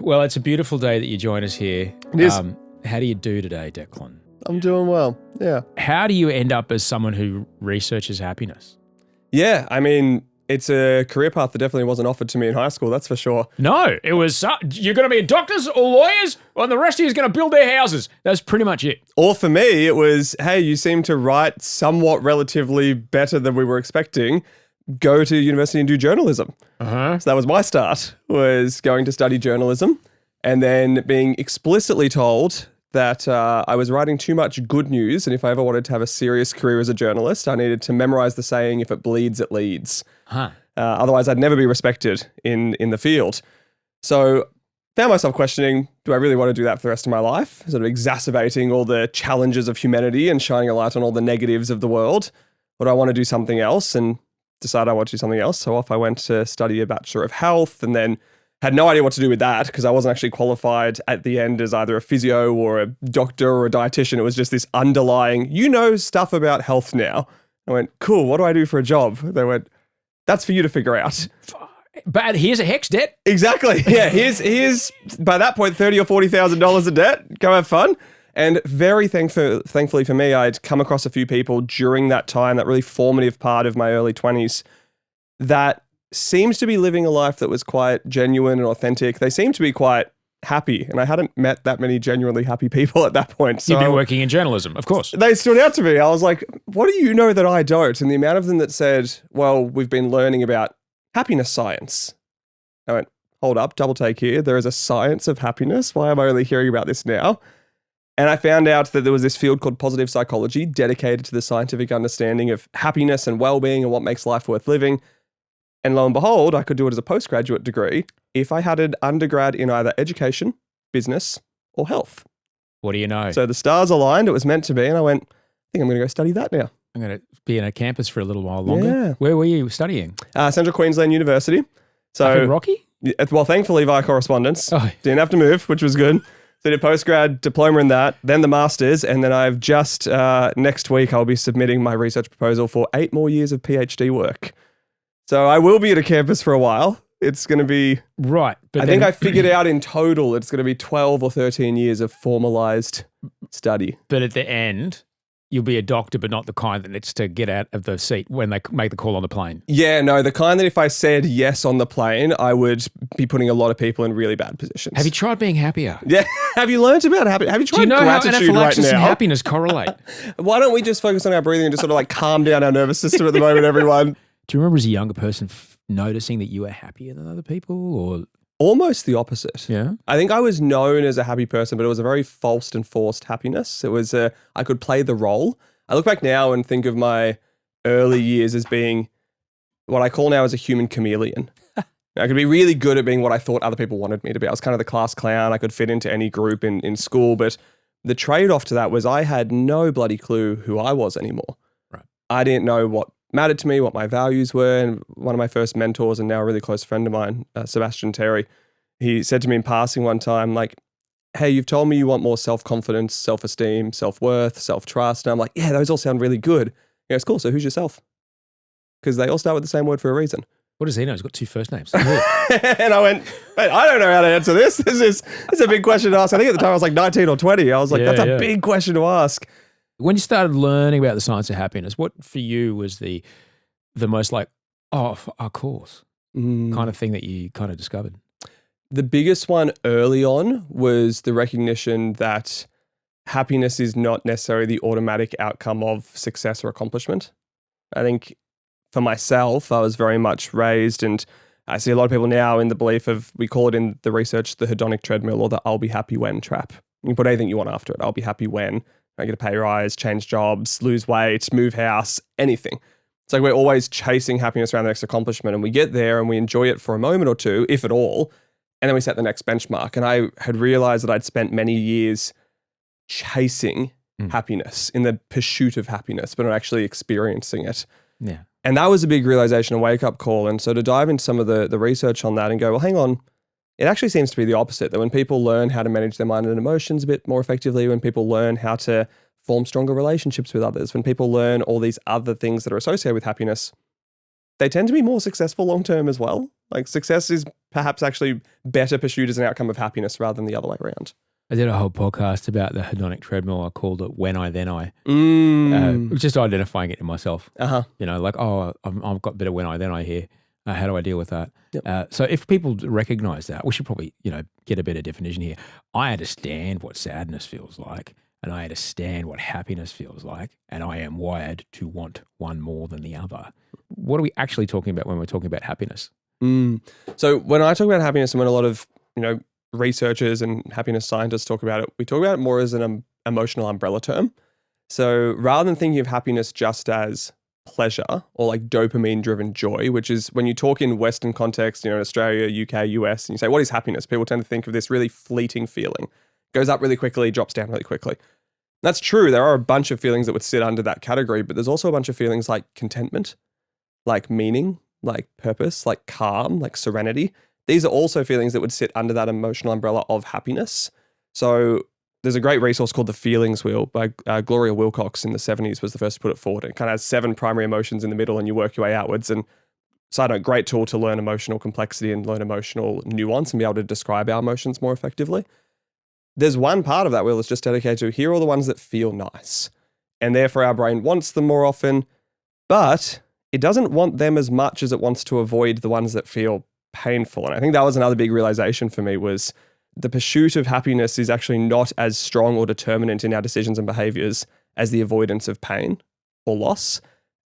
Well, it's a beautiful day that you join us here. It is. How do you do today, Declan? I'm doing well. Yeah. How do you end up as someone who researches happiness? Yeah. I mean, it's a career path that definitely wasn't offered to me in high school. That's for sure. No, it was, you're going to be doctors or lawyers, and the rest of you is going to build their houses. That's pretty much it. Or for me, it was, hey, you seem to write somewhat relatively better than we were expecting. Go to university and do journalism. So that was my start, was going to study journalism and then being explicitly told that I was writing too much good news, and if I ever wanted to have a serious career as a journalist, I needed to memorize the saying, if it bleeds, it leads. Otherwise, I'd never be respected in the field. So found myself questioning, do I really want to do that for the rest of my life? Sort of exacerbating all the challenges of humanity and shining a light on all the negatives of the world. Or do I want to do something else? And decided I want to do something else. So off I went to study a Bachelor of Health, and then had no idea what to do with that because I wasn't actually qualified at the end as either a physio or a doctor or a dietitian. It was just this underlying, stuff about health now. I went, cool, what do I do for a job? They went, that's for you to figure out. But here's a HECS debt. Exactly. Yeah, here's by that point, $30,000 or $40,000 of debt. Go have fun. And very thankfully for me, I'd come across a few people during that time, that really formative part of my early 20s, that seems to be living a life that was quite genuine and authentic. They seemed to be quite happy, and I hadn't met that many genuinely happy people at that point. So you've been working in journalism, of course. They stood out to me. I was like, what do you know that I don't? And the amount of them that said, well, we've been learning about happiness science. I went, hold up, double take here. There is a science of happiness. Why am I only hearing about this now? And I found out that there was this field called positive psychology dedicated to the scientific understanding of happiness and well-being and what makes life worth living. And lo and behold, I could do it as a postgraduate degree if I had an undergrad in either education, business, or health. What do you know? So the stars aligned. It was meant to be. And I went, I think I'm going to go study that now. I'm going to be in a campus for a little while longer. Yeah. Where were you studying? Central Queensland University. Up in Rocky? Well, thankfully via correspondence. Oh. Didn't have to move, which was good. So did a postgrad diploma in that, then the master's, and then I've just, next week, I'll be submitting my research proposal for 8 more years of PhD work. So I will be at a campus for a while. It's going to be... Right. But I think I figured out in total, it's going to be 12 or 13 years of formalized study. But at the end, you'll be a doctor, but not the kind that needs to get out of the seat when they make the call on the plane. Yeah, no, the kind that if I said yes on the plane, I would be putting a lot of people in really bad positions. Have you tried being happier? Yeah. Have you learned about happiness? Have you tried Do you know how gratitude anaphylaxis right and now? happiness correlate? Why don't we just focus on our breathing and just sort of like calm down our nervous system at the moment, everyone? Do you remember as a younger person noticing that you were happier than other people, or... Almost the opposite. Yeah. I think I was known as a happy person, but it was a very false and forced happiness. It was I could play the role. I look back now and think of my early years as being what I call now as a human chameleon. I could be really good at being what I thought other people wanted me to be. I was kind of the class clown. I could fit into any group in school, but the trade-off to that was I had no bloody clue who I was anymore. Right. I didn't know what mattered to me, what my values were. And one of my first mentors and now a really close friend of mine, Sebastian Terry, he said to me in passing one time, like, hey, you've told me you want more self-confidence, self-esteem, self-worth, self-trust. And I'm like, yeah, those all sound really good. He goes, cool, so who's yourself? Because they all start with the same word for a reason. What does he know? He's got 2 first names. And I went, mate, I don't know how to answer this. This is a big question to ask. I think at the time I was like 19 or 20. I was like, that's a big question to ask. When you started learning about the science of happiness, what for you was the most like, oh, of course, kind of thing that you kind of discovered? The biggest one early on was the recognition that happiness is not necessarily the automatic outcome of success or accomplishment. I think for myself, I was very much raised, and I see a lot of people now in the belief of, we call it in the research, the hedonic treadmill or the I'll be happy when trap. You can put anything you want after it. I'll be happy when I get a pay rise, change jobs, lose weight, move house, anything. It's like we're always chasing happiness around the next accomplishment, and we get there and we enjoy it for a moment or two, if at all, and then we set the next benchmark. And I had realized that I'd spent many years chasing happiness, in the pursuit of happiness, but not actually experiencing it. Yeah. And that was a big realization, a wake-up call. And so to dive into some of the research on that and go, well, hang on, it actually seems to be the opposite, that when people learn how to manage their mind and emotions a bit more effectively, when people learn how to form stronger relationships with others, when people learn all these other things that are associated with happiness, they tend to be more successful long-term as well. Like success is perhaps actually better pursued as an outcome of happiness rather than the other way around. I did a whole podcast about the hedonic treadmill. I called it When I, Then I. Just identifying it in myself. You know, like, I've got a bit of when I, then I here. How do I deal with that? Yep. So if people recognize that, we should probably, get a better definition here. I understand what sadness feels like, and I understand what happiness feels like, and I am wired to want one more than the other. What are we actually talking about when we're talking about happiness? So when I talk about happiness, and when a lot of, researchers and happiness scientists talk about it, we talk about it more as an emotional umbrella term. So rather than thinking of happiness just as pleasure or like dopamine-driven joy, which is when you talk in Western context, in Australia, UK, US, and you say, what is happiness? People tend to think of this really fleeting feeling. Goes up really quickly, drops down really quickly. That's true. There are a bunch of feelings that would sit under that category, but there's also a bunch of feelings like contentment, like meaning, like purpose, like calm, like serenity. These are also feelings that would sit under that emotional umbrella of happiness. So there's a great resource called The Feelings Wheel by Gloria Wilcox in the 70s was the first to put it forward. It kind of has 7 primary emotions in the middle and you work your way outwards. And side note, great tool to learn emotional complexity and learn emotional nuance and be able to describe our emotions more effectively. There's one part of that wheel that's just dedicated to here are all the ones that feel nice. And therefore our brain wants them more often, but it doesn't want them as much as it wants to avoid the ones that feel painful. And I think that was another big realization for me was the pursuit of happiness is actually not as strong or determinant in our decisions and behaviors as the avoidance of pain or loss.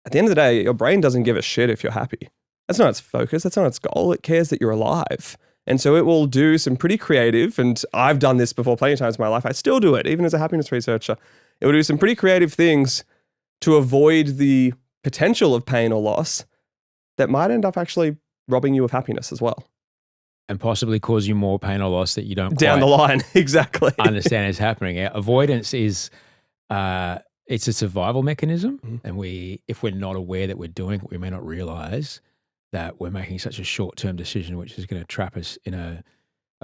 At the end of the day, your brain doesn't give a shit if you're happy. That's not its focus. That's not its goal. It cares that you're alive. And so it will do some pretty creative, and I've done this before plenty of times in my life. I still do it, even as a happiness researcher. It will do some pretty creative things to avoid the potential of pain or loss that might end up actually robbing you of happiness as well. And possibly cause you more pain or loss that you don't down the line. Exactly. understand is happening. Avoidance is it's a survival mechanism, and if we're not aware that we're doing it, we may not realize that we're making such a short-term decision, which is going to trap us in a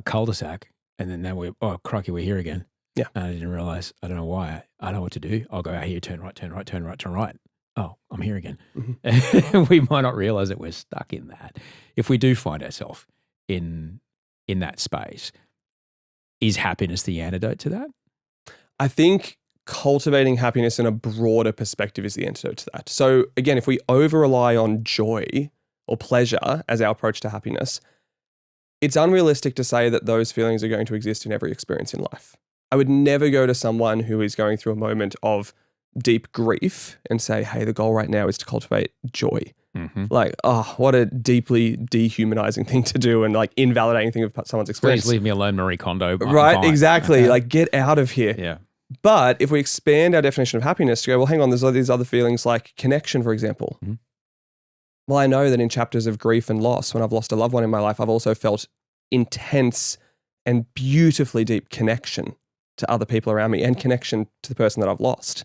cul-de-sac, and then now crikey, we're here again. Yeah. And I didn't realize. I don't know why. I don't know what to do. I'll go out here, turn right, turn right, turn right, turn right. Oh, I'm here again. We might not realize that we're stuck in that. If we do find ourselves in that space, is happiness the antidote to that? I think cultivating happiness in a broader perspective is the antidote to that. So again, if we over-rely on joy or pleasure as our approach to happiness, it's unrealistic to say that those feelings are going to exist in every experience in life. I would never go to someone who is going through a moment of deep grief and say, hey, the goal right now is to cultivate joy. Like, what a deeply dehumanizing thing to do and like invalidating thing of someone's experience. Please leave me alone, Marie Kondo. Right, fine. exactly. Okay. Like, get out of here. Yeah. But if we expand our definition of happiness to go, well, hang on, there's all these other feelings like connection, for example. Well, I know that in chapters of grief and loss, when I've lost a loved one in my life, I've also felt intense and beautifully deep connection to other people around me and connection to the person that I've lost.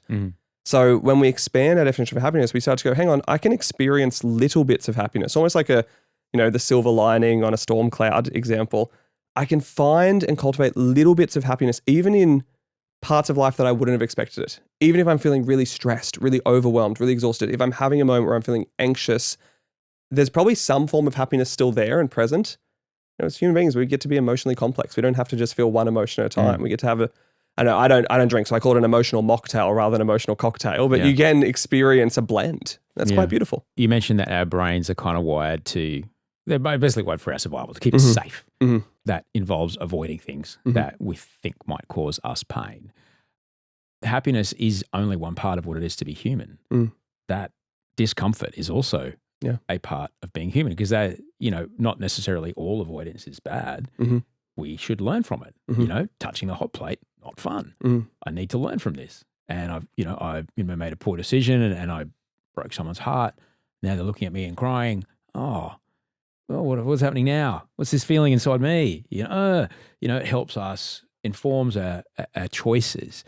So when we expand our definition of happiness, we start to go, hang on, I can experience little bits of happiness, almost like the silver lining on a storm cloud example. I can find and cultivate little bits of happiness, even in parts of life that I wouldn't have expected it. Even if I'm feeling really stressed, really overwhelmed, really exhausted, if I'm having a moment where I'm feeling anxious, there's probably some form of happiness still there and present. As human beings, we get to be emotionally complex. We don't have to just feel one emotion at a time. We get to have I don't drink, so I call it an emotional mocktail rather than emotional cocktail, but you can experience a blend. That's quite beautiful. You mentioned that our brains are kind of wired they're basically wired for our survival, to keep us safe. That involves avoiding things that we think might cause us pain. Happiness is only one part of what it is to be human. That discomfort is also a part of being human, because not necessarily all avoidance is bad. We should learn from it. Touching the hot plate, not fun. I need to learn from this. And I've made a poor decision and I broke someone's heart. Now they're looking at me and crying. Oh, well, what's happening now? What's this feeling inside me? It helps us, informs our choices.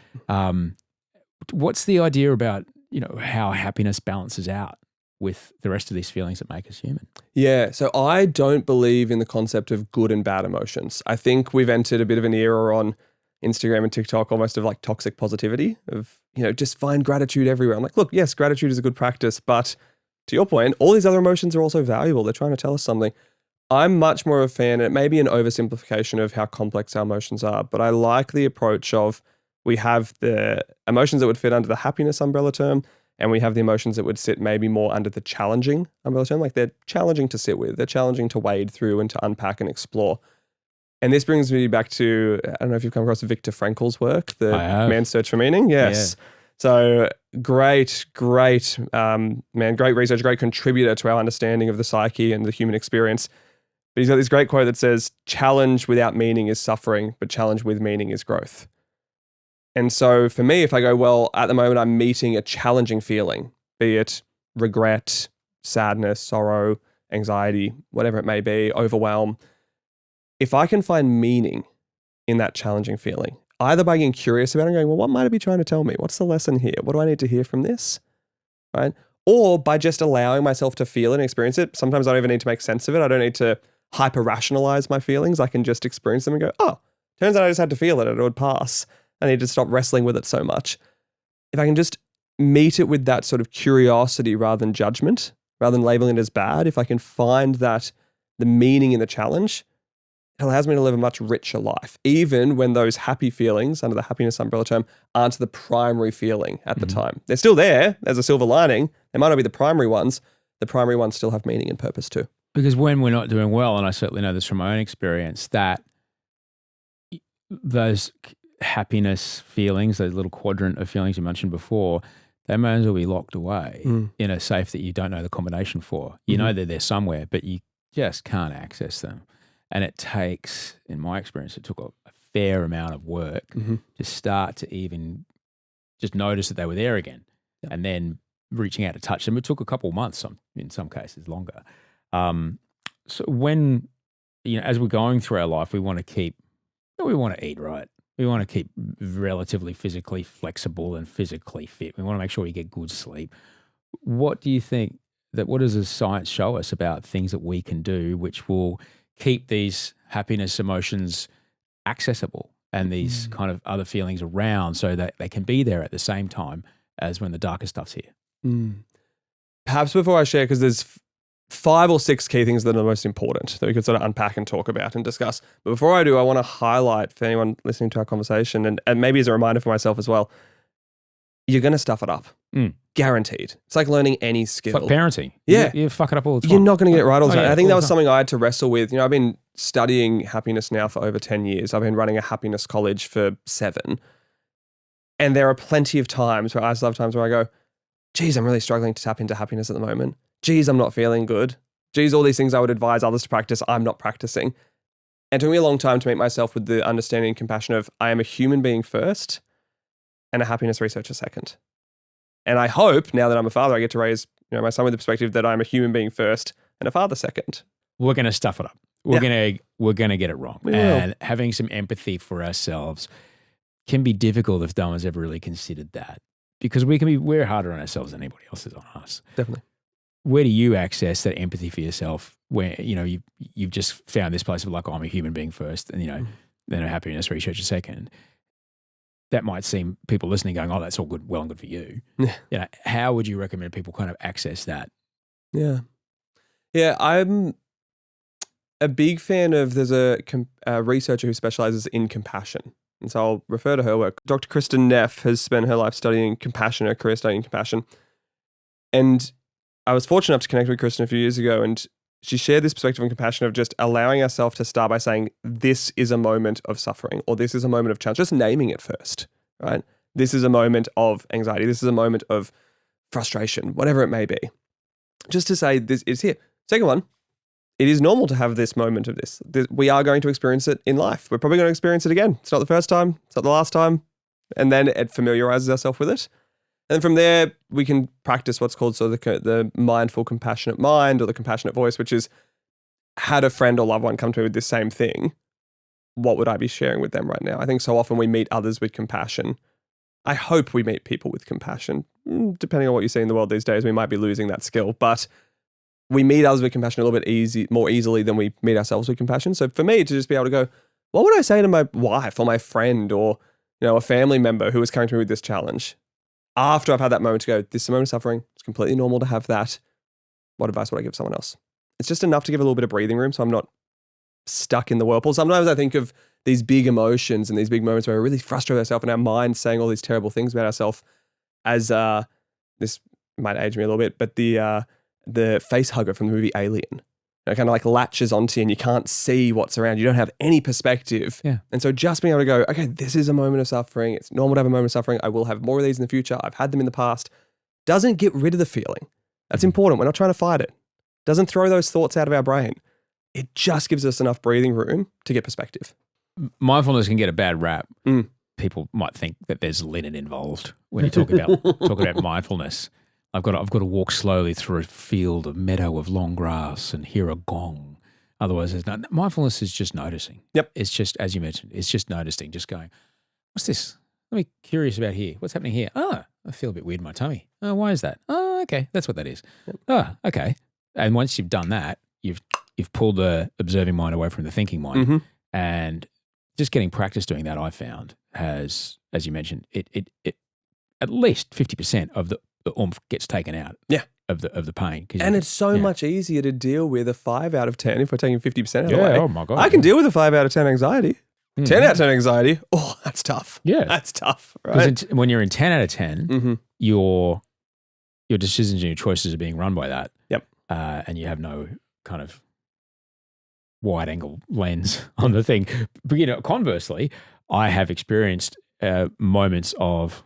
What's the idea about, how happiness balances out with the rest of these feelings that make us human? Yeah, so I don't believe in the concept of good and bad emotions. I think we've entered a bit of an era on Instagram and TikTok almost of like toxic positivity of, just find gratitude everywhere. I'm like, look, yes, gratitude is a good practice, but to your point, all these other emotions are also valuable. They're trying to tell us something. I'm much more of a fan, and it may be an oversimplification of how complex our emotions are, but I like the approach of we have the emotions that would fit under the happiness umbrella term, and we have the emotions that would sit maybe more under the challenging umbrella term. Like they're challenging to sit with, they're challenging to wade through and to unpack and explore. And this brings me back to, I don't know if you've come across Viktor Frankl's work, The Man's Search for Meaning. Yes. Yeah. So great research, great contributor to our understanding of the psyche and the human experience. But he's got this great quote that says, challenge without meaning is suffering, but challenge with meaning is growth. And so for me, if I go, well, at the moment I'm meeting a challenging feeling, be it regret, sadness, sorrow, anxiety, whatever it may be, overwhelm, if I can find meaning in that challenging feeling, either by getting curious about it and going, well, what might it be trying to tell me? What's the lesson here? What do I need to hear from this? Right? Or by just allowing myself to feel it and experience it. Sometimes I don't even need to make sense of it. I don't need to hyper-rationalize my feelings. I can just experience them and go, oh, turns out I just had to feel it and it would pass. I need to stop wrestling with it so much. If I can just meet it with that sort of curiosity rather than judgment, rather than labeling it as bad, if I can find that the meaning in the challenge, it allows me to live a much richer life, even when those happy feelings under the happiness umbrella term aren't the primary feeling at the time. They're still there as a silver lining. They might not be the primary ones. The primary ones still have meaning and purpose too. Because when we're not doing well, and I certainly know this from my own experience, that those happiness feelings, those little quadrant of feelings you mentioned before, they may as well be locked away in a safe that you don't know the combination for. You know they're there somewhere, but you just can't access them. And it takes, in my experience, it took a fair amount of work to start to even just notice that they were there again. Yep. And then reaching out to touch them. It took a couple of months, in some cases longer. So when, as we're going through our life, we want to eat right. We want to keep relatively physically flexible and physically fit. We want to make sure we get good sleep. What do you think what does the science show us about things that we can do which will keep these happiness emotions accessible and these kind of other feelings around so that they can be there at the same time as when the darker stuff's here? Perhaps before I share, because there's 5 or 6 key things that are the most important that we could sort of unpack and talk about and discuss. But before I do, I want to highlight for anyone listening to our conversation and maybe as a reminder for myself as well, you're going to stuff it up. Guaranteed. It's like learning any skill. It's like parenting. Yeah. You fuck it up all the time. You're not going to get it right all the time. Yeah, I think that was something I had to wrestle with. I've been studying happiness now for over 10 years. I've been running a happiness college for 7. And there are plenty of times where I still have times where I go, geez, I'm really struggling to tap into happiness at the moment. Geez, I'm not feeling good. Geez, all these things I would advise others to practice, I'm not practicing. And it took me a long time to meet myself with the understanding and compassion of I am a human being first and a happiness researcher second. And I hope now that I'm a father, I get to raise my son with the perspective that I'm a human being first and a father second. We're going to stuff it up. We're going to get it wrong. And having some empathy for ourselves can be difficult if no one's ever really considered that, because we're harder on ourselves than anybody else is on us. Definitely. Where do you access that empathy for yourself where, you've just found this place of like, oh, I'm a human being first and, then a happiness researcher second? That might seem people listening going, oh, that's all good, well and good for you. How would you recommend people kind of access that? Yeah, I'm a big fan of, there's a researcher who specializes in compassion. And so I'll refer to her work. Dr. Kristen Neff has spent her life studying compassion, her career studying compassion. And I was fortunate enough to connect with Kristen a few years ago, and she shared this perspective on compassion of just allowing ourselves to start by saying, this is a moment of suffering, or this is a moment of challenge, just naming it first, right? This is a moment of anxiety. This is a moment of frustration, whatever it may be. Just to say this is here. Second one, it is normal to have this moment of this. We are going to experience it in life. We're probably going to experience it again. It's not the first time. It's not the last time. And then it familiarizes ourselves with it. And from there, we can practice what's called the mindful, compassionate mind, or the compassionate voice, which is, had a friend or loved one come to me with this same thing, what would I be sharing with them right now? I think so often we meet others with compassion. I hope we meet people with compassion. Depending on what you see in the world these days, we might be losing that skill. But we meet others with compassion a little bit more easily than we meet ourselves with compassion. So for me to just be able to go, what would I say to my wife or my friend or a family member who is coming to me with this challenge? After I've had that moment to go, this is a moment of suffering. It's completely normal to have that. What advice would I give someone else? It's just enough to give a little bit of breathing room so I'm not stuck in the whirlpool. Sometimes I think of these big emotions and these big moments where we really frustrate ourselves and our mind's saying all these terrible things about ourselves as this might age me a little bit, but the face hugger from the movie Alien. It kind of like latches onto you and you can't see what's around. You don't have any perspective. Yeah. And so just being able to go, okay, this is a moment of suffering. It's normal to have a moment of suffering. I will have more of these in the future. I've had them in the past. Doesn't get rid of the feeling. That's important. We're not trying to fight it. Doesn't throw those thoughts out of our brain. It just gives us enough breathing room to get perspective. Mindfulness can get a bad rap. People might think that there's linen involved when you talk about mindfulness. I've got to walk slowly through a field, a meadow of long grass, and hear a gong. Otherwise, there's no. Mindfulness is just noticing. Yep. It's just, as you mentioned, it's just noticing, just going, what's this? Let me curious about here. What's happening here? I feel a bit weird in my tummy. Why is that? Okay, that's what that is. Yep. Okay. And once you've done that, you've pulled the observing mind away from the thinking mind, and just getting practice doing that, I found has, as you mentioned, it at least 50% of the oomph gets taken out. Yeah. Of the pain. And it's so much easier to deal with a 5 out of 10 if we're taking 50% out of the way. Oh my God. I can deal with a 5 out of 10 anxiety. 10 out of 10 anxiety. Oh, that's tough. Yeah. That's tough. Right. When you're in 10 out of 10, your decisions and your choices are being run by that. Yep. And you have no kind of wide angle lens on the thing. But, conversely, I have experienced moments of,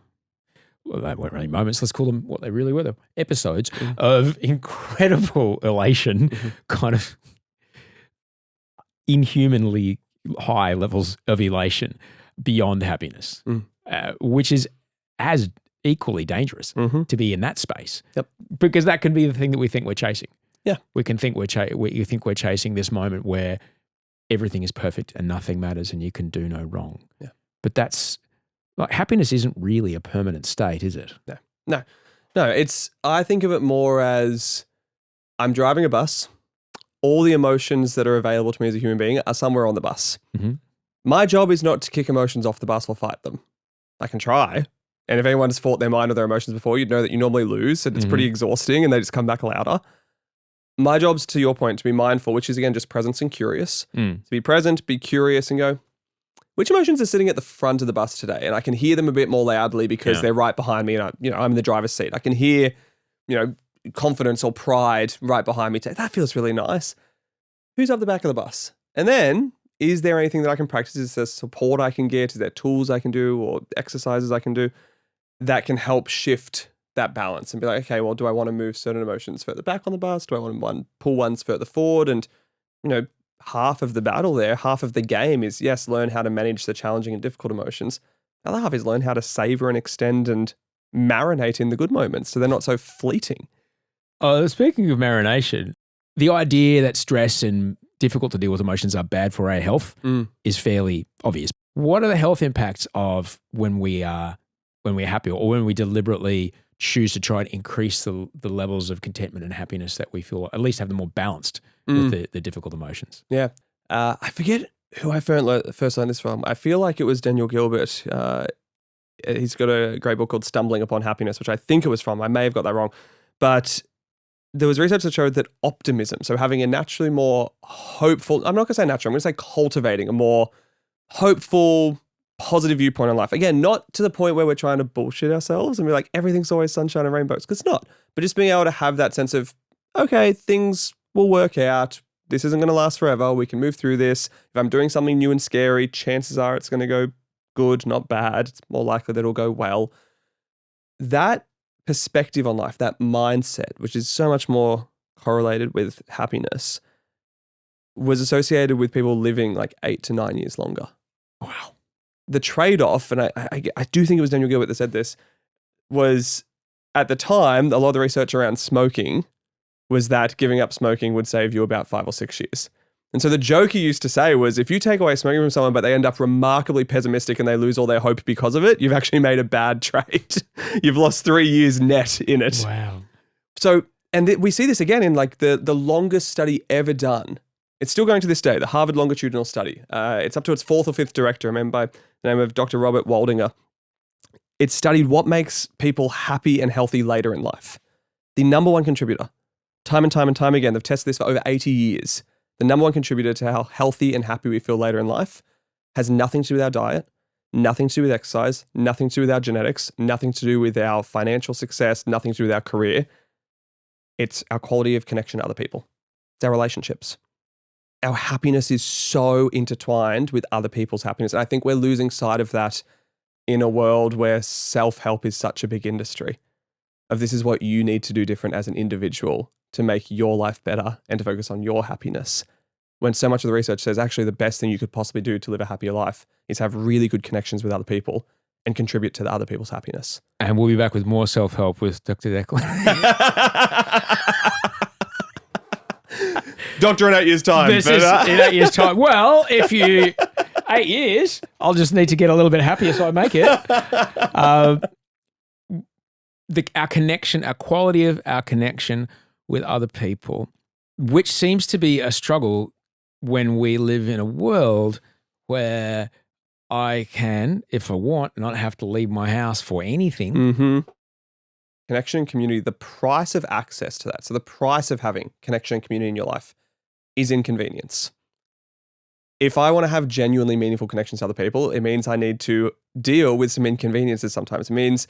well, they weren't really moments, let's call them what they really were, though, episodes of incredible elation, kind of inhumanly high levels of elation beyond happiness, which is as equally dangerous to be in that space. Yep. Because that can be the thing that we think we're chasing. Yeah. We can think you think we're chasing this moment where everything is perfect and nothing matters and you can do no wrong. Yeah. But that's, like, happiness isn't really a permanent state, is it? No. I think of it more as I'm driving a bus. All the emotions that are available to me as a human being are somewhere on the bus. My job is not to kick emotions off the bus or fight them. I can try. And if anyone's fought their mind or their emotions before, you'd know that you normally lose and it's pretty exhausting and they just come back louder. My job's, to your point, to be mindful, which is, again, just presence and curious. To be present, be curious and go, which emotions are sitting at the front of the bus today? And I can hear them a bit more loudly because they're right behind me and I'm in the driver's seat. I can hear, confidence or pride right behind me. That feels really nice. Who's up the back of the bus? And then, is there anything that I can practice? Is there support I can get? Is there tools I can do or exercises I can do that can help shift that balance and be like, okay, well, do I want to move certain emotions further back on the bus? Do I want to pull ones further forward? And, half of the battle there, half of the game is, yes, learn how to manage the challenging and difficult emotions. The other half is learn how to savor and extend and marinate in the good moments so they're not so fleeting. Speaking of marination, the idea that stress and difficult to deal with emotions are bad for our health is fairly obvious. What are the health impacts of when we're happy or when we deliberately choose to try and increase the levels of contentment and happiness that we feel, at least have them more balanced with the difficult emotions? Yeah. I forget who I first learned this from. I feel like it was Daniel Gilbert. He's got a great book called Stumbling Upon Happiness, which I think it was from. I may have got that wrong. But there was research that showed that optimism, so having a naturally more hopeful, I'm not going to say natural, I'm going to say cultivating a more hopeful, positive viewpoint on life. Again, not to the point where we're trying to bullshit ourselves and be like, everything's always sunshine and rainbows, because it's not. But just being able to have that sense of, okay, things will work out. This isn't going to last forever. We can move through this. If I'm doing something new and scary, chances are it's going to go good, not bad. It's more likely that it'll go well. That perspective on life, that mindset, which is so much more correlated with happiness, was associated with people living like 8 to 9 years longer. Wow. The trade-off, and I do think it was Daniel Gilbert that said this, was at the time, a lot of the research around smoking was that giving up smoking would save you about 5 or 6 years. And so the joke he used to say was, if you take away smoking from someone, but they end up remarkably pessimistic and they lose all their hope because of it, you've actually made a bad trade. You've lost 3 years net in it. Wow. So, and we see this again in like the longest study ever done. It's still going to this day, the Harvard Longitudinal Study. It's up to its 4th or 5th director, remember, by the name of Dr. Robert Waldinger. It studied what makes people happy and healthy later in life. The number one contributor, Time and time and time again, they've tested this for over 80 years. The number one contributor to how healthy and happy we feel later in life has nothing to do with our diet, nothing to do with exercise, nothing to do with our genetics, nothing to do with our financial success, nothing to do with our career. It's our quality of connection to other people. It's our relationships. Our happiness is so intertwined with other people's happiness. And I think we're losing sight of that in a world where self-help is such a big industry. Of this is what you need to do different as an individual to make your life better and to focus on your happiness. When so much of the research says actually the best thing you could possibly do to live a happier life is have really good connections with other people and contribute to the other people's happiness. And we'll be back with more self-help with Dr. Declan. Doctor in 8 years' time. This is in 8 years' time. Well, if you 8 years, I'll just need to get a little bit happier so I make it. Our connection, our quality of our connection with other people, which seems to be a struggle when we live in a world where I can, if I want, not have to leave my house for anything. Mm-hmm. Connection and community, the price of access to that, so the price of having connection and community in your life is inconvenience. If I want to have genuinely meaningful connections to other people, it means I need to deal with some inconveniences sometimes. It means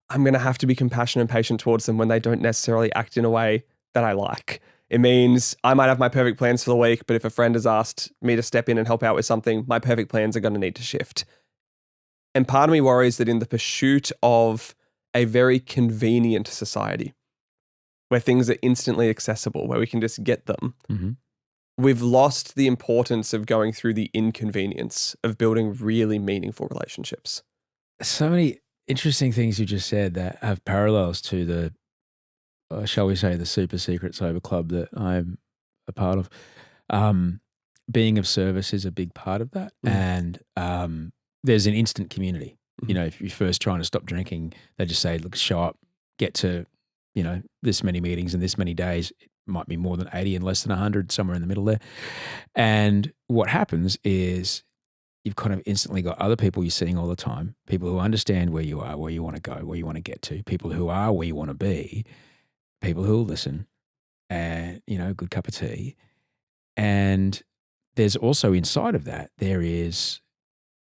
I'm going to have to be compassionate and patient towards them when they don't necessarily act in a way that I like. It means I might have my perfect plans for the week, but if a friend has asked me to step in and help out with something, my perfect plans are going to need to shift. And part of me worries that in the pursuit of a very convenient society where things are instantly accessible, where we can just get them, we've lost the importance of going through the inconvenience of building really meaningful relationships. So many interesting things you just said that have parallels to the shall we say, the super secret sober club that I'm a part of. Being of service is a big part of that. And there's an instant community. You know, if you're first trying to stop drinking, they just say, look, show up, get to, this many meetings in this many days. It might be more than 80 and less than 100, somewhere in the middle there. And what happens is you've kind of instantly got other people you're seeing all the time, people who understand where you are, where you want to go, where you want to get to, people who are where you want to be, people who will listen, and, a good cup of tea. And there's also inside of that, there is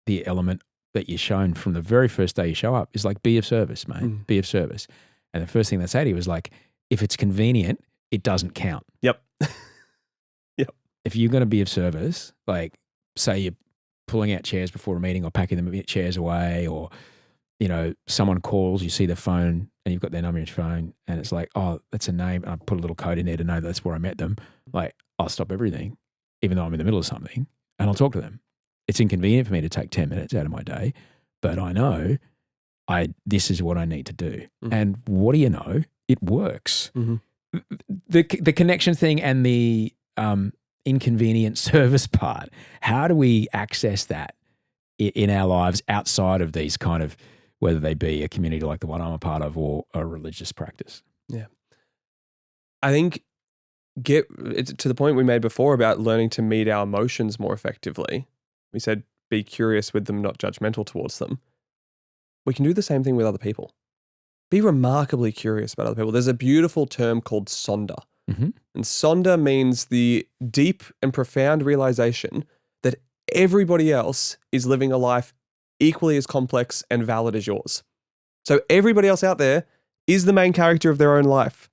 the element that you're shown from the very first day you show up is like, be of service, mate, be of service. And the first thing they say to you is like, if it's convenient, it doesn't count. Yep. If you're going to be of service, like say you're pulling out chairs before a meeting or packing the chairs away, or, someone calls, you see the phone and you've got their number in your phone and it's like, oh, that's a name. And I put a little code in there to know that's where I met them. Like, I'll stop everything, even though I'm in the middle of something, and I'll talk to them. It's inconvenient for me to take 10 minutes out of my day, but I know this is what I need to do. And what do you know? It works. The connection thing and the inconvenient service part, how do we access that in our lives outside of these kind of, whether they be a community like the one I'm a part of or a religious practice? Yeah. I think get to the point we made before about learning to meet our emotions more effectively. We said, be curious with them, not judgmental towards them. We can do the same thing with other people. Be remarkably curious about other people. There's a beautiful term called sonder. And sonder means the deep and profound realization that everybody else is living a life equally as complex and valid as yours. So everybody else out there is the main character of their own life.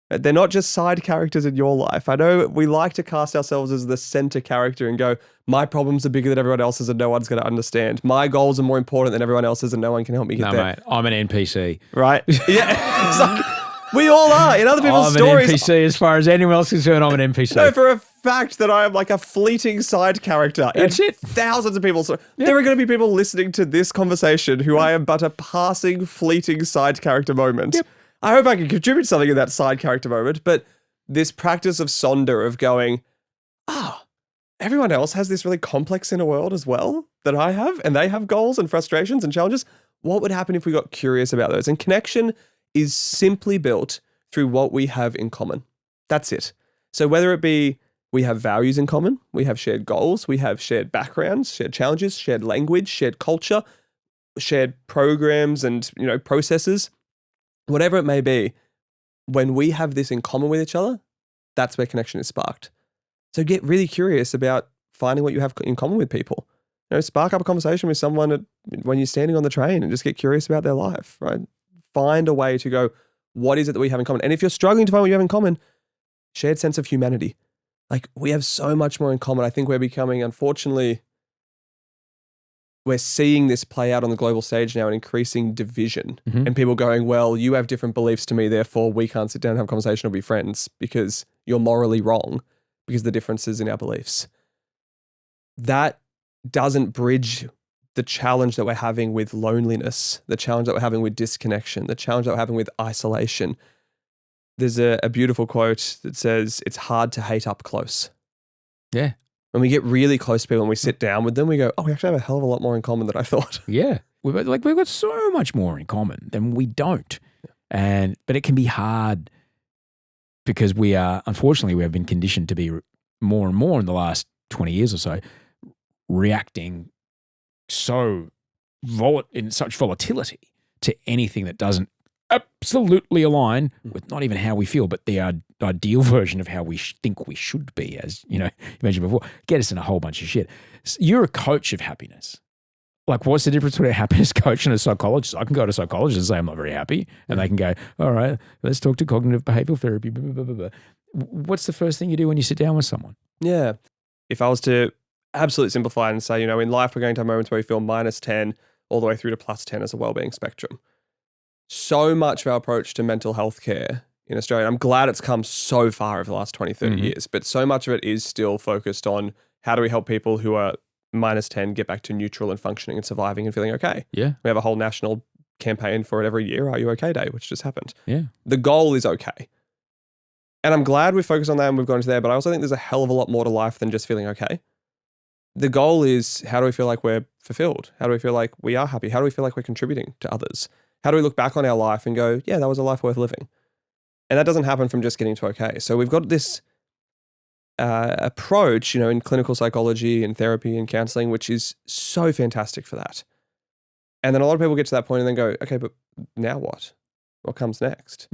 They're not just side characters in your life. I know we like to cast ourselves as the center character and go, my problems are bigger than everyone else's and no one's going to understand. My goals are more important than everyone else's and no one can help me get there. No, mate, I'm an NPC. Right? Yeah. It's like, we all are. In other people's stories. I'm an NPC as far as anyone else is concerned. I'm an NPC. No, for a fact that I am like a fleeting side character. That's it. Thousands of people. So there are going to be people listening to this conversation who I am but a passing, fleeting side character moment. I hope I can contribute something in that side character moment, but this practice of sonder, of going, everyone else has this really complex inner world as well that I have, and they have goals and frustrations and challenges. What would happen if we got curious about those? And connection is simply built through what we have in common. That's it. So whether it be we have values in common, we have shared goals, we have shared backgrounds, shared challenges, shared language, shared culture, shared programs and, processes, whatever it may be, when we have this in common with each other, that's where connection is sparked. So get really curious about finding what you have in common with people. Spark up a conversation with someone when you're standing on the train and just get curious about their life, right? Find a way to go, what is it that we have in common? And if you're struggling to find what you have in common, shared sense of humanity. Like, we have so much more in common. I think we're becoming, unfortunately, we're seeing this play out on the global stage now, an increasing division. And people going, well, you have different beliefs to me, therefore we can't sit down and have a conversation or be friends because you're morally wrong because of the differences in our beliefs. That doesn't bridge the challenge that we're having with loneliness, the challenge that we're having with disconnection, the challenge that we're having with isolation. There's a beautiful quote that says, it's hard to hate up close. Yeah. When we get really close to people and we sit down with them, we go, oh, we actually have a hell of a lot more in common than I thought. Yeah. We've got so much more in common than we don't. But it can be hard because unfortunately, we have been conditioned to be more and more in the last 20 years or so, reacting in such volatility to anything that doesn't absolutely align with not even how we feel, but the ideal version of how we think we should be, as you mentioned before, get us in a whole bunch of shit. You're a coach of happiness. Like, what's the difference between a happiness coach and a psychologist? I can go to a psychologist and say I'm not very happy, and they can go, all right, let's talk to cognitive behavioral therapy. Blah, blah, blah, blah. What's the first thing you do when you sit down with someone? Yeah. If I was to absolutely simplify it and say, in life we're going to have moments where we feel -10 all the way through to +10 as a wellbeing spectrum. So much of our approach to mental health care in Australia, I'm glad it's come so far over the last 20, 30 years, but so much of it is still focused on how do we help people who are -10 get back to neutral and functioning and surviving and feeling okay. Yeah. We have a whole national campaign for it every year, Are You Okay Day, which just happened. Yeah. The goal is okay. And I'm glad we focused on that and we've gone into there, but I also think there's a hell of a lot more to life than just feeling okay. The goal is, how do we feel like we're fulfilled? How do we feel like we are happy? How do we feel like we're contributing to others? How do we look back on our life and go, yeah, that was a life worth living? And that doesn't happen from just getting to okay. So we've got this approach, in clinical psychology and therapy and counseling, which is so fantastic for that. And then a lot of people get to that point and then go, okay, but now what? What comes next?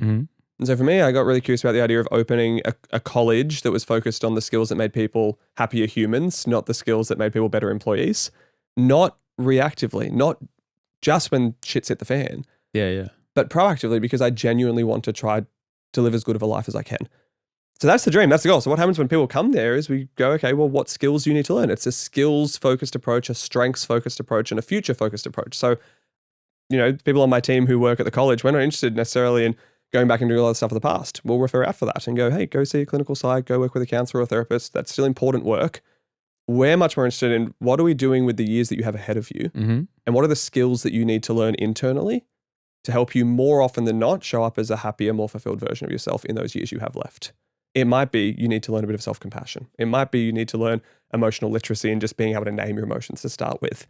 And so for me, I got really curious about the idea of opening a college that was focused on the skills that made people happier humans, not the skills that made people better employees, not reactively, not just when shit's hit the fan. Yeah. But proactively, because I genuinely want to try to live as good of a life as I can. So that's the dream. That's the goal. So what happens when people come there is we go, okay, well, what skills do you need to learn? It's a skills-focused approach, a strengths-focused approach, and a future-focused approach. So, people on my team who work at the college, we're not interested necessarily in going back and doing all the stuff of the past. We'll refer out for that and go, hey, go see a clinical psych, go work with a counselor or a therapist. That's still important work. We're much more interested in what are we doing with the years that you have ahead of you? And what are the skills that you need to learn internally to help you more often than not show up as a happier, more fulfilled version of yourself in those years you have left. It might be you need to learn a bit of self-compassion. It might be you need to learn emotional literacy and just being able to name your emotions to start with.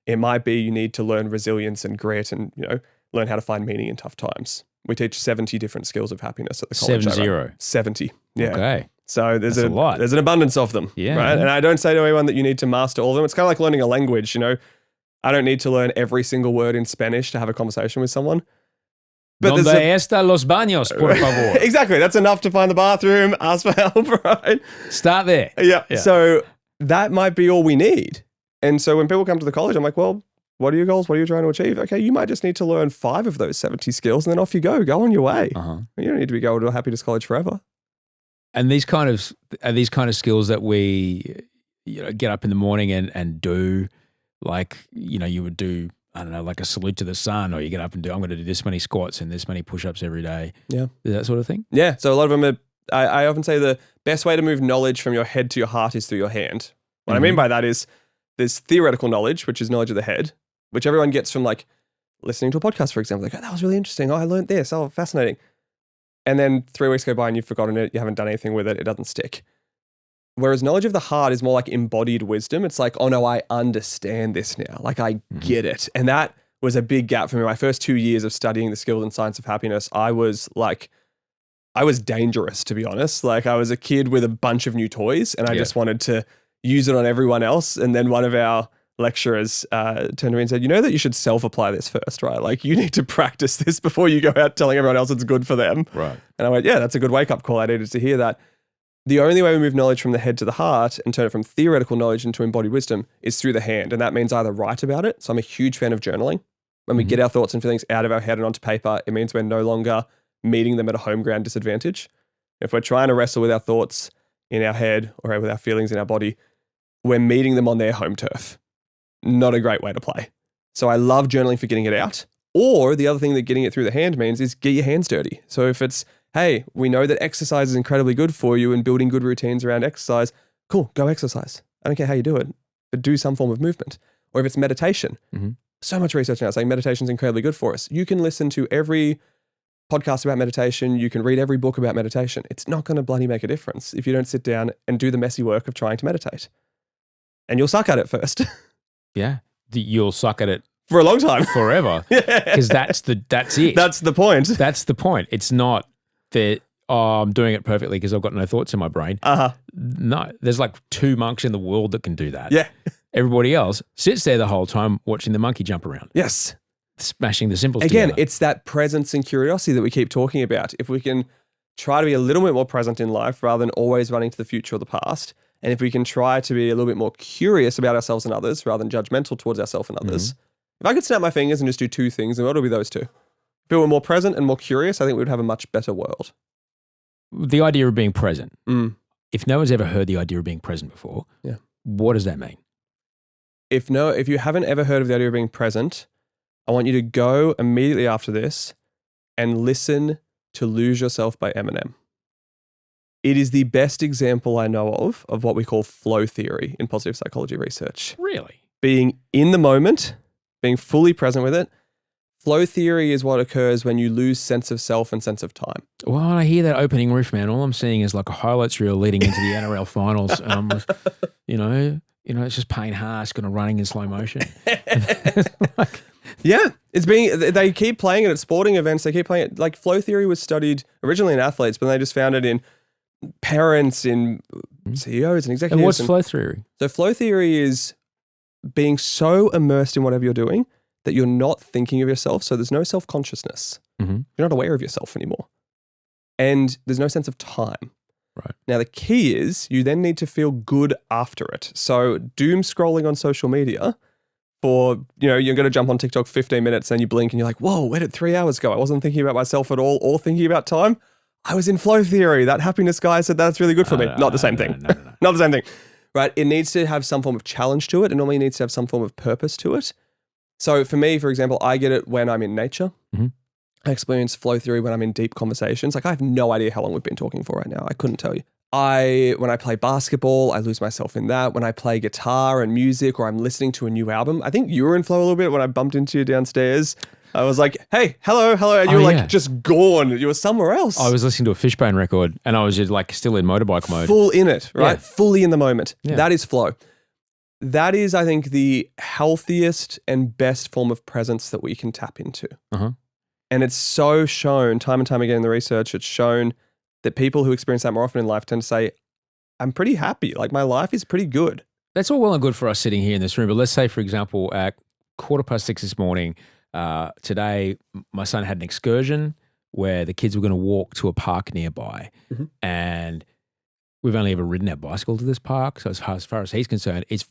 It might be you need to learn resilience and grit and, learn how to find meaning in tough times. We teach 70 different skills of happiness at the college. 70. 70. Yeah. Okay. So there's a lot. There's an abundance of them. Yeah. Right. And I don't say to anyone that you need to master all of them. It's kind of like learning a language. I don't need to learn every single word in Spanish to have a conversation with someone. But ¿Dónde está los baños, por favor? Exactly. That's enough to find the bathroom, ask for help, right? Start there. Yeah. So that might be all we need. And so when people come to the college, I'm like, well, what are your goals? What are you trying to achieve? Okay, you might just need to learn 5 of those 70 skills and then off you go. Go on your way. You don't need to be going to a happiness college forever. And these kind of skills that we get up in the morning and do, like, you would do, I don't know, like a salute to the sun, or you get up and do, I'm going to do this many squats and this many push-ups every day. Yeah. That sort of thing? Yeah. So a lot of them I often say the best way to move knowledge from your head to your heart is through your hand. What I mean by that is there's theoretical knowledge, which is knowledge of the head, which everyone gets from like listening to a podcast, for example. Like, oh, that was really interesting. Oh, I learned this. Oh, fascinating. And then 3 weeks go by and you've forgotten it. You haven't done anything with it. It doesn't stick. Whereas knowledge of the heart is more like embodied wisdom. It's like, oh no, I understand this now. Like I get it. And that was a big gap for me. My first 2 years of studying the skills and science of happiness, I was dangerous, to be honest. Like I was a kid with a bunch of new toys and I just wanted to use it on everyone else. And then one of our lecturers turned to me and said, you know that you should self-apply this first, right? Like you need to practice this before you go out telling everyone else it's good for them. Right. And I went, yeah, that's a good wake-up call. I needed to hear that. The only way we move knowledge from the head to the heart and turn it from theoretical knowledge into embodied wisdom is through the hand. And that means either write about it. So I'm a huge fan of journaling. When we get our thoughts and feelings out of our head and onto paper, it means we're no longer meeting them at a home ground disadvantage. If we're trying to wrestle with our thoughts in our head or with our feelings in our body, we're meeting them on their home turf. Not a great way to play. So I love journaling for getting it out. Or the other thing that getting it through the hand means is get your hands dirty. So if it's, hey, we know that exercise is incredibly good for you and building good routines around exercise, cool, go exercise. I don't care how you do it, but do some form of movement. Or if it's meditation, so much research now saying meditation is incredibly good for us. You can listen to every podcast about meditation. You can read every book about meditation. It's not going to bloody make a difference if you don't sit down and do the messy work of trying to meditate. And you'll suck at it first. Yeah. You'll suck at it for a long time. Forever. Because that's it. That's the point. That's the point. It's not that, oh, I'm doing it perfectly because I've got no thoughts in my brain. No, there's like 2 monks in the world that can do that. Yeah. Everybody else sits there the whole time watching the monkey jump around. Yes. Smashing the symbols Again, together. it's that presence and curiosity that we keep talking about. If we can try to be a little bit more present in life rather than always running to the future or the past, and if we can try to be a little bit more curious about ourselves and others rather than judgmental towards ourselves and others, if I could snap my fingers and just do 2 things, then what would be those 2? If we were more present and more curious, I think we would have a much better world. The idea of being present. If no one's ever heard the idea of being present before, what does that mean? If you haven't ever heard of the idea of being present, I want you to go immediately after this and listen to Lose Yourself by Eminem. It is the best example I know of what we call flow theory in positive psychology research. Really? Being in the moment, being fully present with it. Flow theory is what occurs when you lose sense of self and sense of time. Well, when I hear that opening riff, man, all I'm seeing is like a highlights reel leading into the NRL finals. You know, it's just Payne Haas kind of running in slow motion. Yeah, they keep playing it at sporting events. They keep playing it. Like flow theory was studied originally in athletes, but they just found it in parents, in CEOs and executives. And what's flow theory? So flow theory is being so immersed in whatever you're doing that you're not thinking of yourself. So there's no self-consciousness. You're not aware of yourself anymore. And there's no sense of time. Right. Now, the key is you then need to feel good after it. So doom scrolling on social media for, you're going to jump on TikTok 15 minutes and you blink and you're like, whoa, where did 3 hours go? I wasn't thinking about myself at all or thinking about time. I was in flow theory. That happiness guy said that's really good for me. Not the same thing. No. Not the same thing. Right? It needs to have some form of challenge to it. It normally needs to have some form of purpose to it. So for me, for example, I get it when I'm in nature. I experience flow theory when I'm in deep conversations. Like I have no idea how long we've been talking for right now. I couldn't tell you. When I play basketball, I lose myself in that. When I play guitar and music or I'm listening to a new album, I think you were in flow a little bit when I bumped into you downstairs. I was like, hey, hello. And you were just gone. You were somewhere else. I was listening to a Fishbone record and I was just like still in motorbike mode. Full in it, right? Yeah. Fully in the moment. Yeah. That is flow. That is, I think, the healthiest and best form of presence that we can tap into. And it's so shown time and time again in the research, it's shown that people who experience that more often in life tend to say, I'm pretty happy. Like my life is pretty good. That's all well and good for us sitting here in this room. But let's say, for example, at 6:15 this morning, today, my son had an excursion where the kids were going to walk to a park nearby. And we've only ever ridden our bicycle to this park. So as far as he's concerned, it's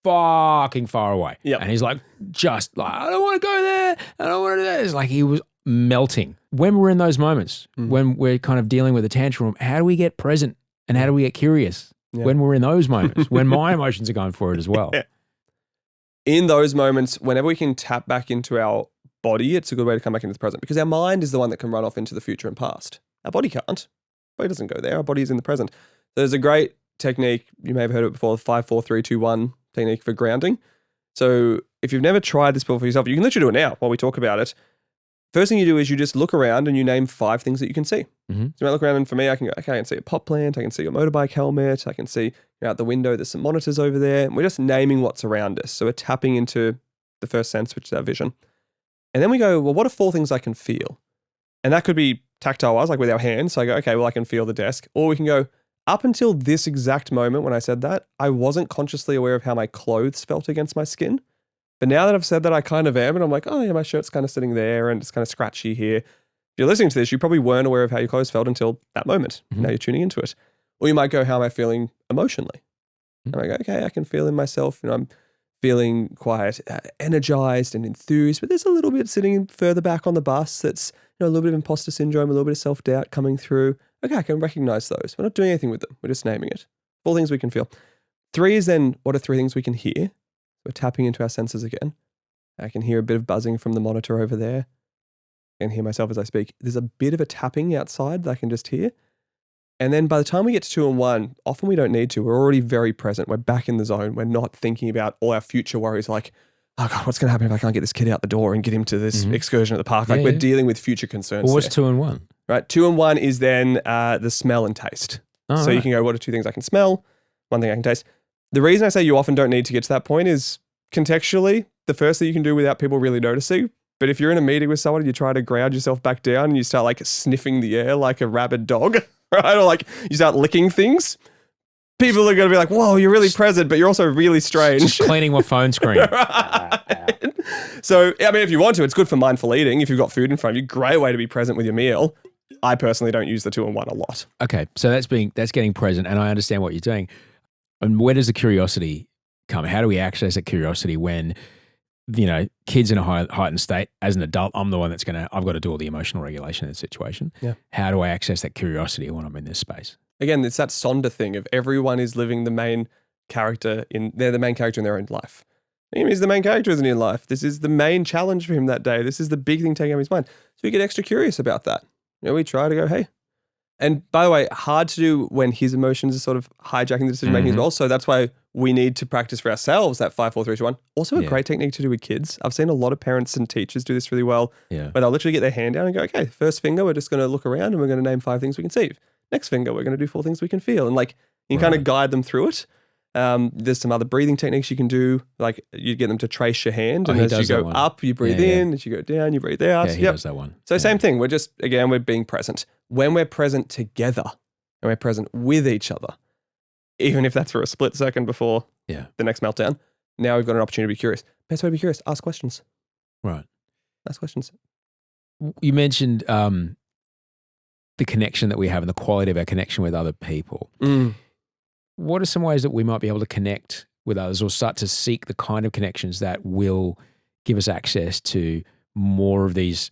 fucking far away. And he's like, just like, I don't want to go there. I don't want to do that. It's like he was melting. When we're in those moments, when we're kind of dealing with a tantrum, how do we get present and how do we get curious when we're in those moments, when my emotions are going for it as well? In those moments, whenever we can tap back into our body, it's a good way to come back into the present because our mind is the one that can run off into the future and past. Our body can't. Our body doesn't go there. Our body is in the present. There's a great technique, you may have heard of it before, the 5, 4, 3, 2, 1 technique for grounding. So if you've never tried this before for yourself, you can literally do it now while we talk about it. First thing you do is you just look around and you name 5 things that you can see. So you might look around and for me, I can go, okay, I can see a pot plant, I can see a motorbike helmet, I can see out the window, there's some monitors over there. And we're just naming what's around us. So we're tapping into the first sense, which is our vision. And then we go, well, what are 4 things I can feel? And that could be tactile-wise, like with our hands. So I go, okay, well, I can feel the desk. Or we can go, up until this exact moment when I said that, I wasn't consciously aware of how my clothes felt against my skin. But now that I've said that, I kind of am. And I'm like, oh yeah, my shirt's kind of sitting there and it's kind of scratchy here. If you're listening to this, you probably weren't aware of how your clothes felt until that moment. Now you're tuning into it. Or you might go, how am I feeling emotionally? And I go, okay, I can feel in myself, I'm feeling quite energized and enthused, but there's a little bit sitting further back on the bus that's a little bit of imposter syndrome, a little bit of self-doubt coming through. Okay, I can recognize those. We're not doing anything with them. We're just naming it. 4 things we can feel. 3 is then, what are 3 things we can hear? We're tapping into our senses again. I can hear a bit of buzzing from the monitor over there. I can hear myself as I speak. There's a bit of a tapping outside that I can just hear. And then by the time we get to 2 and 1, often we don't need to. We're already very present. We're back in the zone. We're not thinking about all our future worries like, oh God, what's going to happen if I can't get this kid out the door and get him to this excursion at the park? Like we're dealing with future concerns. Well, what's 2 and 1? Right. 2 and 1 is then the smell and taste. So you can go, what are 2 things I can smell? 1 thing I can taste. The reason I say you often don't need to get to that point is contextually, the first thing you can do without people really noticing. But if you're in a meeting with someone and you try to ground yourself back down and you start like sniffing the air like a rabid dog, right? Or like you start licking things, people are going to be like, whoa, you're really present, but you're also really strange. Just cleaning my phone screen. Right. So, I mean, if you want to, it's good for mindful eating. If you've got food in front of you, great way to be present with your meal. I personally don't use the 2 and 1 a lot. Okay, so that's getting present, and I understand what you're doing. And where does the curiosity come? How do we access that curiosity when, kids in a heightened state? As an adult, I'm the one I've got to do all the emotional regulation in the situation. Yeah. How do I access that curiosity when I'm in this space? Again, it's that Sonder thing of everyone is living they're the main character in their own life. He's the main character isn't in life. This is the main challenge for him that day. This is the big thing taking over his mind. So we get extra curious about that. We try to go, hey. And by the way, hard to do when his emotions are sort of hijacking the decision making as well. So that's why we need to practice for ourselves that 5, 4, 3, 2, 1. Also a great technique to do with kids. I've seen a lot of parents and teachers do this really well. Yeah. Where they'll literally get their hand down and go, okay, first finger, we're just going to look around and we're going to name 5 things we can see. Next finger, we're going to do 4 things we can feel. And like you kind of guide them through it. There's some other breathing techniques you can do. Like you get them to trace your hand. And as you go up, you breathe in. As you go down, you breathe out. Yeah, he does that one. So same thing. We're just, again, we're being present. When we're present together and we're present with each other, even if that's for a split second before the next meltdown, now we've got an opportunity to be curious. Best way to be curious, ask questions. Right. Ask questions. You mentioned the connection that we have and the quality of our connection with other people. What are some ways that we might be able to connect with others or start to seek the kind of connections that will give us access to more of these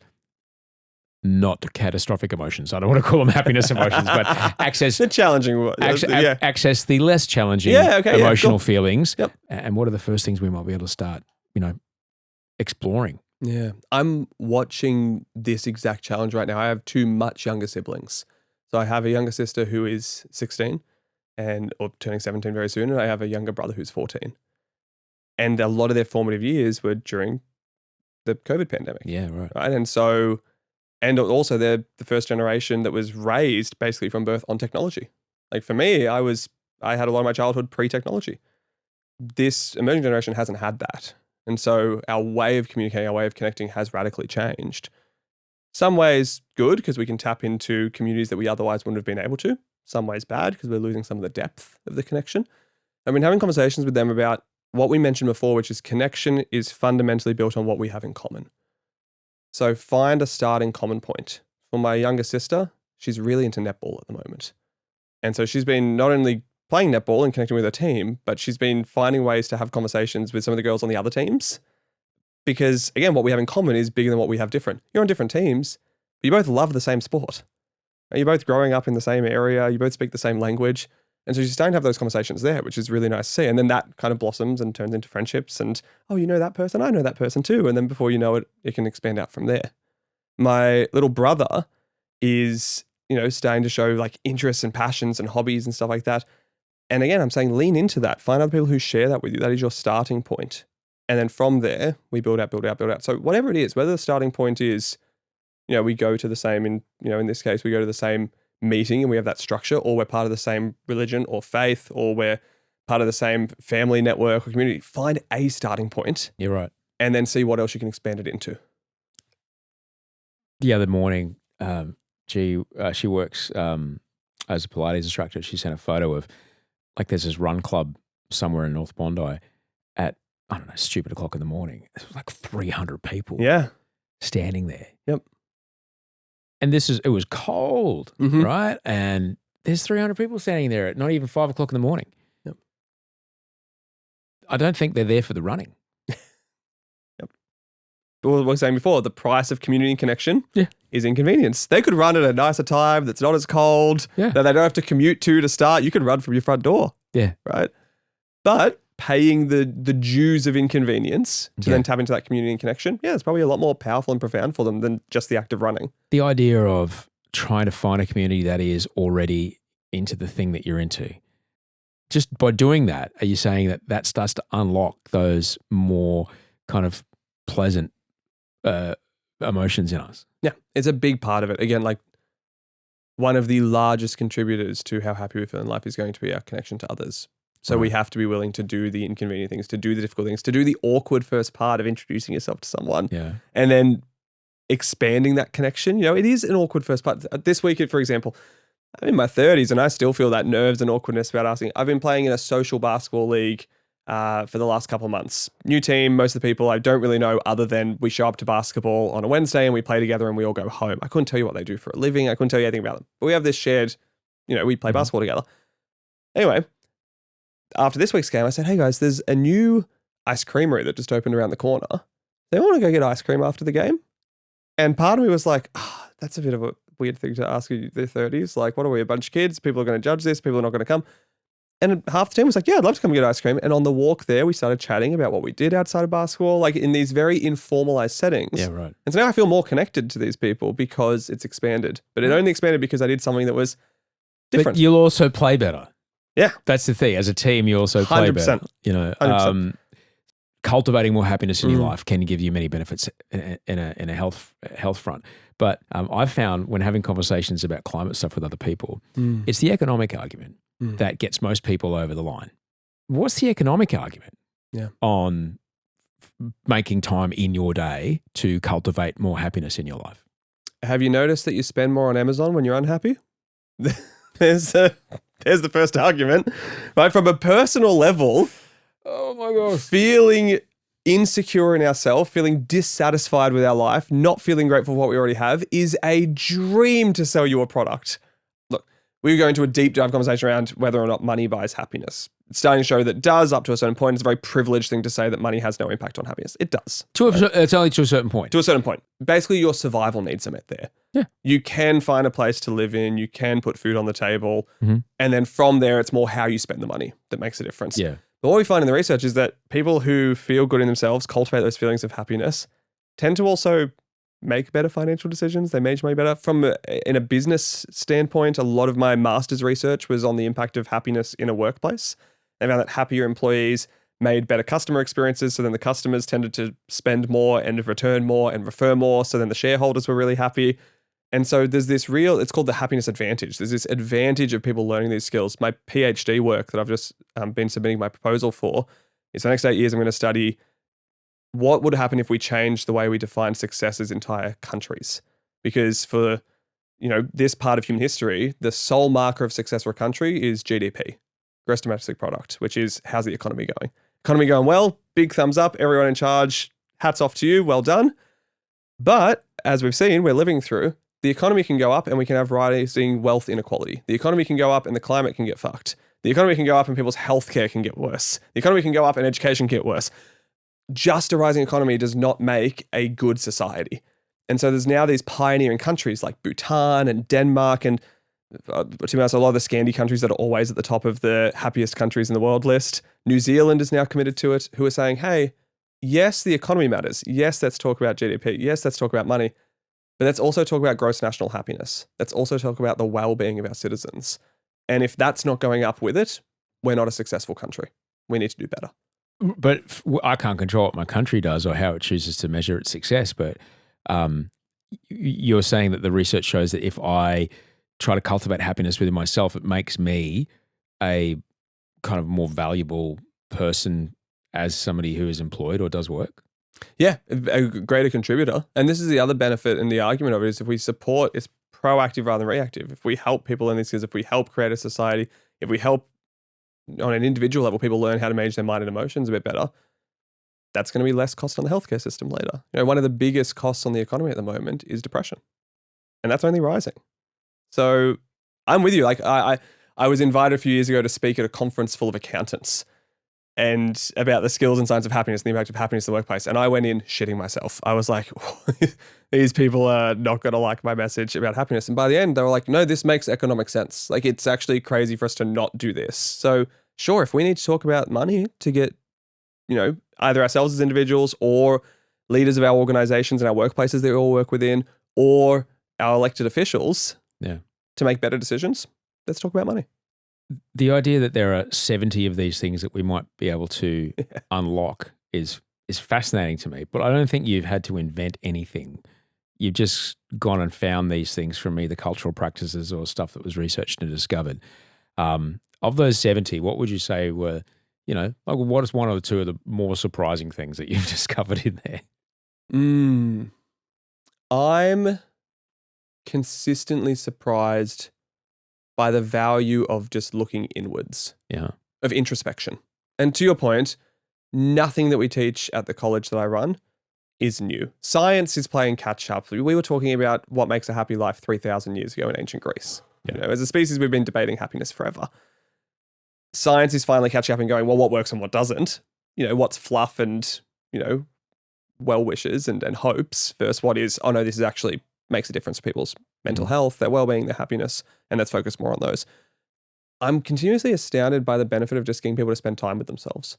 not catastrophic emotions? I don't want to call them happiness emotions, but access the challenging access the less challenging emotional feelings. Yep. And what are the first things we might be able to start, exploring? Yeah. I'm watching this exact challenge right now. I have 2 much younger siblings. So I have a younger sister who is 16 or turning 17 very soon, and I have a younger brother who's 14. And a lot of their formative years were during the COVID pandemic. Yeah, right. And so, and also they're the first generation that was raised basically from birth on technology. Like for me, I had a lot of my childhood pre-technology. This emerging generation hasn't had that. And so our way of communicating, our way of connecting has radically changed. Some ways good because we can tap into communities that we otherwise wouldn't have been able to. Some ways bad because we're losing some of the depth of the connection. I've been having conversations with them about what we mentioned before, which is connection is fundamentally built on what we have in common. So find a starting common point. For my younger sister, she's really into netball at the moment. And so she's been not only playing netball and connecting with her team, but she's been finding ways to have conversations with some of the girls on the other teams. Because again, what we have in common is bigger than what we have different. You're on different teams, but you both love the same sport. You're both growing up in the same area. You both speak the same language. And so you're starting to have those conversations there, which is really nice to see. And then that kind of blossoms and turns into friendships. And, oh, you know that person? I know that person too. And then before you know it, it can expand out from there. My little brother is, starting to show like interests and passions and hobbies and stuff like that. And again, I'm saying lean into that. Find other people who share that with you. That is your starting point. And then from there, we build out, build out, build out. So whatever it is, whether the starting point is, we go to the same, in this case, we go to the same meeting and we have that structure, or we're part of the same religion or faith, or we're part of the same family network or community. Find a starting point. You're right. And then see what else you can expand it into. The other morning, she works as a Pilates instructor, she sent a photo of like there's this run club somewhere in North Bondi at, I don't know, stupid o'clock in the morning. It was like 300 people standing there. Yep. And it was cold, right? And there's 300 people standing there at not even 5 o'clock in the morning. Yep. I don't think they're there for the running. Yep. But what we were saying before, the price of community and connection is inconvenience. They could run at a nicer time that's not as cold, that they don't have to commute to start. You could run from your front door. Yeah. Right? But paying the dues of inconvenience to then tap into that community and connection, it's probably a lot more powerful and profound for them than just the act of running. The idea of trying to find a community that is already into the thing that you're into. Just by doing that, are you saying that starts to unlock those more kind of pleasant emotions in us? Yeah, it's a big part of it. Again, like one of the largest contributors to how happy we feel in life is going to be our connection to others. So we have to be willing to do the inconvenient things, to do the difficult things, to do the awkward first part of introducing yourself to someone. Yeah. And then expanding that connection. It is an awkward first part. This week, for example, I'm in my 30s and I still feel that nerves and awkwardness about asking. I've been playing in a social basketball league for the last couple of months. New team, most of the people I don't really know other than we show up to basketball on a Wednesday and we play together and we all go home. I couldn't tell you what they do for a living. I couldn't tell you anything about them. But we have this shared, we play basketball together. Anyway, after this week's game, I said, hey guys, there's a new ice creamery that just opened around the corner. They want to go get ice cream after the game. And part of me was like, that's a bit of a weird thing to ask in their 30s. Like, what are we, a bunch of kids? People are going to judge this. People are not going to come. And half the team was like, yeah, I'd love to come get ice cream. And on the walk there, we started chatting about what we did outside of basketball, like in these very informalized settings. Yeah, right. And so now I feel more connected to these people because it's expanded. But it only expanded because I did something that was different. But you'll also play better. Yeah. That's the thing. As a team, you also play 100%. better. 100%. Cultivating more happiness in your life can give you many benefits in a health front. But I've found when having conversations about climate stuff with other people, it's the economic argument that gets most people over the line. What's the economic argument on making time in your day to cultivate more happiness in your life? Have you noticed that you spend more on Amazon when you're unhappy? There's the first argument. Right? From a personal level, oh my gosh, feeling insecure in ourselves, feeling dissatisfied with our life, not feeling grateful for what we already have is a dream to sell you a product. Look, we go into a deep dive conversation around whether or not money buys happiness. It's starting to show that it does up to a certain point. It's a very privileged thing to say that money has no impact on happiness. It does. It's only to a certain point. To a certain point. Basically, your survival needs are met there. Yeah. You can find a place to live in. You can put food on the table. And then from there, it's more how you spend the money that makes a difference. Yeah. But what we find in the research is that people who feel good in themselves, cultivate those feelings of happiness, tend to also make better financial decisions. They manage money better. In a business standpoint, a lot of my master's research was on the impact of happiness in a workplace. They found that happier employees made better customer experiences. So then the customers tended to spend more and return more and refer more. So then the shareholders were really happy. And so there's this it's called the happiness advantage. There's this advantage of people learning these skills. My PhD work that I've just been submitting my proposal for is the next 8 years I'm going to study what would happen if we changed the way we define success as entire countries. Because for, this part of human history, the sole marker of success for a country is GDP, gross domestic product, which is how's the economy going? Economy going well, big thumbs up, everyone in charge, hats off to you, well done. But as we've seen, we're living through, the economy can go up and we can have rising wealth inequality. The economy can go up and the climate can get fucked. The economy can go up and people's healthcare can get worse. The economy can go up and education can get worse. Just a rising economy does not make a good society. And so there's now these pioneering countries like Bhutan and Denmark and to be honest, a lot of the Scandi countries that are always at the top of the happiest countries in the world list. New Zealand is now committed to it, who are saying, hey, yes, the economy matters. Yes, let's talk about GDP. Yes, let's talk about money. But let's also talk about gross national happiness. Let's also talk about the well-being of our citizens. And if that's not going up with it, we're not a successful country. We need to do better. But I can't control what my country does or how it chooses to measure its success. But you're saying that the research shows that if I try to cultivate happiness within myself, it makes me a kind of more valuable person as somebody who is employed or does work? Yeah, a greater contributor. And this is the other benefit in the argument of it is if we support, it's proactive rather than reactive. If we help people in these skills, if we help create a society, if we help on an individual level, people learn how to manage their mind and emotions a bit better, that's going to be less cost on the healthcare system later. One of the biggest costs on the economy at the moment is depression, and that's only rising. So I'm with you. Like I was invited a few years ago to speak at a conference full of accountants and about the skills and science of happiness and the impact of happiness in the workplace. And I went in shitting myself. I was like, these people are not going to like my message about happiness. And by the end, they were like, no, this makes economic sense. Like, it's actually crazy for us to not do this. So sure, if we need to talk about money to get, either ourselves as individuals or leaders of our organizations and our workplaces that we all work within, or our elected officials to make better decisions, let's talk about money. The idea that there are 70 of these things that we might be able to unlock is fascinating to me, but I don't think you've had to invent anything. You've just gone and found these things from either cultural practices or stuff that was researched and discovered. Of those 70, what would you say were, what is one or two of the more surprising things that you've discovered in there? I'm consistently surprised by the value of just looking inwards, of introspection. And to your point, nothing that we teach at the college that I run is new. Science is playing catch up. We were talking about what makes a happy life 3,000 years ago in ancient Greece. As a species, we've been debating happiness forever. Science is finally catching up and going, well, what works and what doesn't? What's fluff and, well wishes and hopes versus what is, oh no, this is actually makes a difference for people's mental health, their well-being, their happiness, and let's focus more on those. I'm continuously astounded by the benefit of just getting people to spend time with themselves.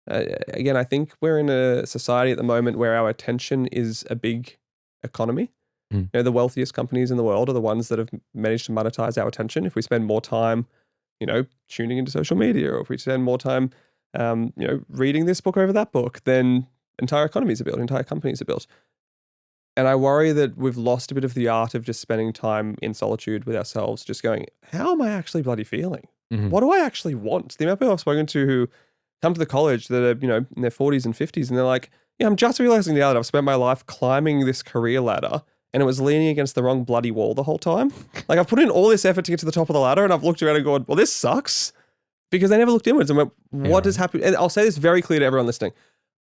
Again, I think we're in a society at the moment where our attention is a big economy. The wealthiest companies in the world are the ones that have managed to monetize our attention. If we spend more time, tuning into social media, or if we spend more time, reading this book over that book, then entire economies are built, entire companies are built. And I worry that we've lost a bit of the art of just spending time in solitude with ourselves, just going, how am I actually bloody feeling? What do I actually want? The amount of people I've spoken to who come to the college that are, in their 40s and 50s, and they're like, I'm just realizing now that I've spent my life climbing this career ladder and it was leaning against the wrong bloody wall the whole time. Like, I've put in all this effort to get to the top of the ladder and I've looked around and gone, well, this sucks. Because they never looked inwards and went, what has happened? And I'll say this very clear to everyone listening.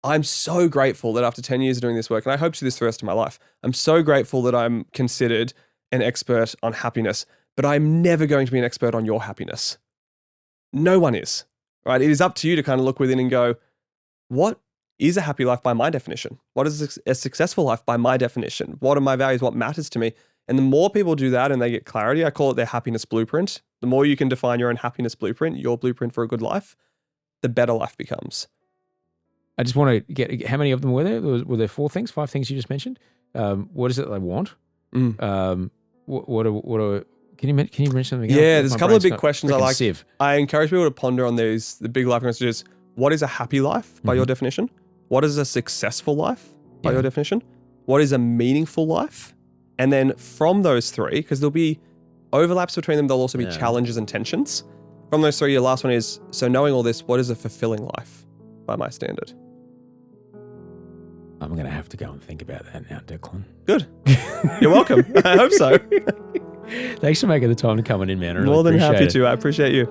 I'm so grateful that after 10 years of doing this work, and I hope to do this for the rest of my life, I'm so grateful that I'm considered an expert on happiness, but I'm never going to be an expert on your happiness. No one is, right? It is up to you to kind of look within and go, what is a happy life by my definition? What is a successful life by my definition? What are my values? What matters to me? And the more people do that and they get clarity, I call it their happiness blueprint. The more you can define your own happiness blueprint, your blueprint for a good life, the better life becomes. I just want to get, how many of them were there? Were there 5 things you just mentioned? What is it they want? Can you mention something else? Yeah, there's a couple of big questions I like. I encourage people to ponder on these. The big life questions is, what is a happy life by your definition? What is a successful life by your definition? What is a meaningful life? And then from those 3, because there'll be overlaps between them, there'll also be challenges and tensions. From those 3, your last one is, so knowing all this, what is a fulfilling life by my standard? I'm going to have to go and think about that now, Declan. Good. You're welcome. I hope so. Thanks for making the time to come in, man. More than happy to. I appreciate you.